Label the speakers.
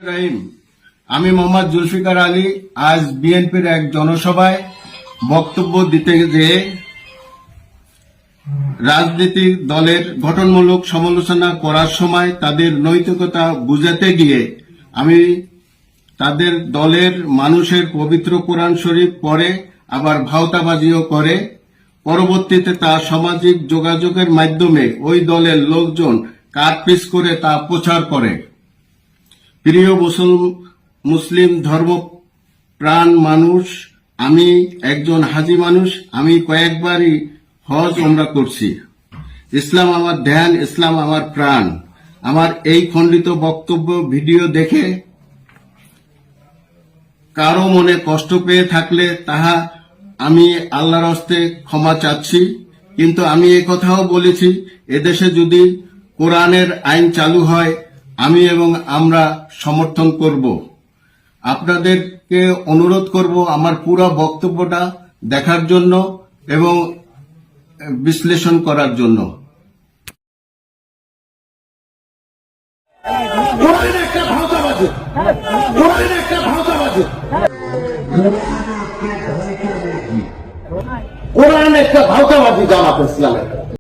Speaker 1: রহিম, আমি মোহাম্মদ জুলফিকার আলী আজ বিএনপির এক জনসভায় বক্তব্য দিতে গিয়ে রাজনৈতিক দলের গঠনমূলক সমালোচনা করার সময় তাদের নৈতিকতা বুঝাতে গিয়ে আমি তাদের দলের মানুষের পবিত্র কোরআন শরীফ পড়ে আবার ভাওতাবাজিও করে, পরবর্তীতে তা সামাজিক যোগাযোগের মাধ্যমে ওই দলের লোকজন কাটপিস করে তা প্রচার করে। প্রিয় মুসলিম ধর্ম প্রাণ মানুষ, আমি একজন হাজি মানুষ। আমি কয়েকবারই হজ ওমরা করছি। ইসলাম আমার ধ্যান, ইসলাম আমার প্রাণ। আমার এই খণ্ডিত বক্তব্য ভিডিও দেখে কারো মনে কষ্ট পেয়ে থাকলে তাহা আমি আল্লাহর হস্তে ক্ষমা চাচ্ছি। কিন্তু আমি এই কথাও বলেছি, এদেশে যদি কোরআনের আইন চালু হয় আমি এবং আমরা সমর্থন করব। আপনাদেরকে অনুরোধ করব আমার পুরো বক্তব্যটা দেখার জন্য এবং বিশ্লেষণ করার জন্য।
Speaker 2: কোরআন একটা ভাওতাবাজি জামাত ইসলামের।